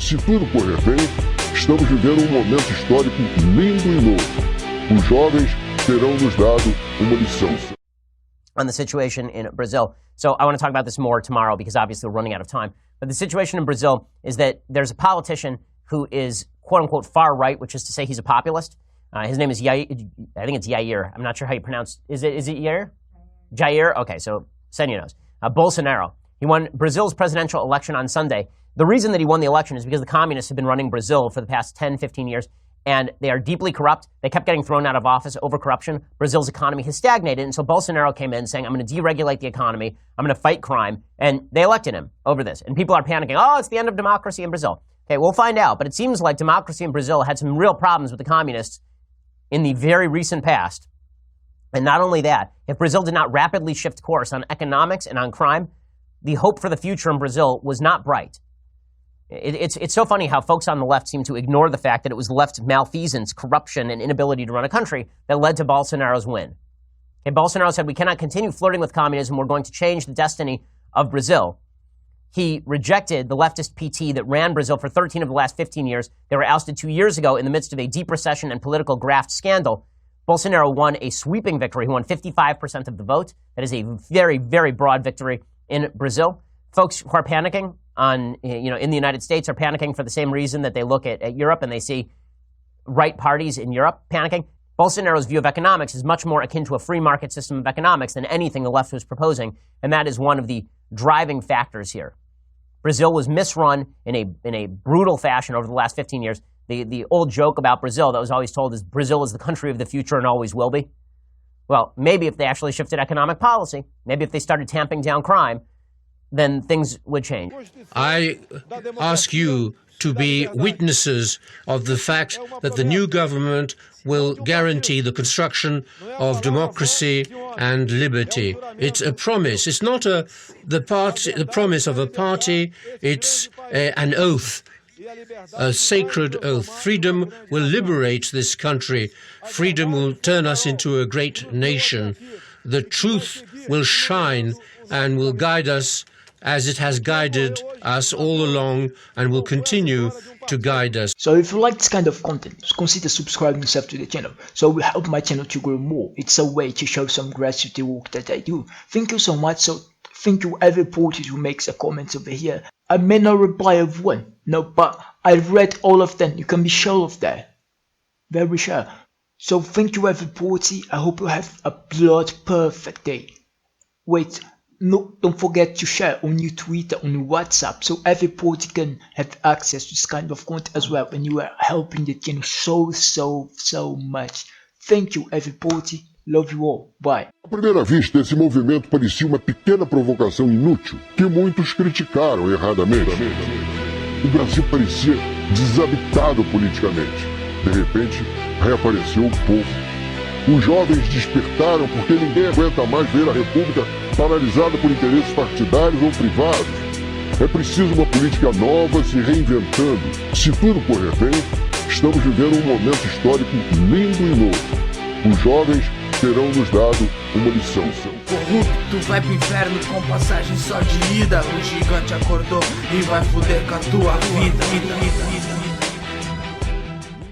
Se tudo correr bem, estamos vivendo um momento histórico lindo e novo. Os jovens terão nos dado uma lição. On the situation in Brazil. So I want to talk about this more tomorrow because obviously we're running out of time. But the situation in Brazil is that there's a politician who is quote-unquote far right, which is to say he's a populist. His name is Jair, I think it's Jair. I'm not sure how you pronounce it. Is it Jair? Jair? Okay, so Senya knows. Bolsonaro. He won Brazil's presidential election on Sunday. The reason that he won the election is because the communists have been running Brazil for the past 10, 15 years, and they are deeply corrupt. They kept getting thrown out of office over corruption. Brazil's economy has stagnated, and so Bolsonaro came in saying, I'm going to deregulate the economy, I'm going to fight crime, and they elected him over this. And people are panicking, oh, it's the end of democracy in Brazil. Okay, we'll find out, but it seems like democracy in Brazil had some real problems with the communists in the very recent past. And not only that, if Brazil did not rapidly shift course on economics and on crime, the hope for the future in Brazil was not bright. It's so funny how folks on the left seem to ignore the fact that it was the left's malfeasance, corruption, and inability to run a country that led to Bolsonaro's win. Okay, Bolsonaro said, we cannot continue flirting with communism. We're going to change the destiny of Brazil. He rejected the leftist PT that ran Brazil for 13 of the last 15 years. They were ousted 2 years ago in the midst of a deep recession and political graft scandal. Bolsonaro won a sweeping victory. He won 55% of the vote. That is a very, very broad victory in Brazil. Folks who are panicking in the United States are panicking for the same reason that they look at Europe and they see right parties in Europe panicking. Bolsonaro's view of economics is much more akin to a free market system of economics than anything the left was proposing, and that is one of the driving factors here. Brazil was misrun in a brutal fashion over the last 15 years. The old joke about Brazil that was always told is Brazil is the country of the future and always will be. Well, maybe if they actually shifted economic policy, maybe if they started tamping down crime, then things would change. I ask you to be witnesses of the fact that the new government will guarantee the construction of democracy and liberty. It's a promise. It's not the promise of a party. It's an oath, a sacred oath. Freedom will liberate this country. Freedom will turn us into a great nation. The truth will shine and will guide us as it has guided us all along and will continue to guide us. So if you like this kind of content, consider subscribing yourself to the channel. So it will help my channel to grow more. It's a way to show some gratitude to the work that I do. Thank you so much. So thank you every reporter who makes a comment over here. I may not reply of one, no, but I read all of them. You can be sure of that. Very sure. So thank you every reporter. I hope you have a blood perfect day. Wait. No, don't forget to share on your Twitter, on your WhatsApp, so every reporter can have access to this kind of content as well, and you are helping the channel so much. Thank you, every reporter. Love you all. Bye. À primeira vista, esse movimento parecia uma pequena provocação inútil, que muitos criticaram erradamente. O Brasil parecia desabitado politicamente. De repente, reapareceu o povo. Os jovens despertaram porque ninguém aguenta mais ver a República paralisada por interesses partidários ou privados. É preciso uma política nova se reinventando. Se tudo correr bem, estamos vivendo um momento histórico lindo e novo. Os jovens terão nos dado uma lição. Corrupto vai pro inferno com passagem só de ida. O gigante acordou e vai foder com a tua vida.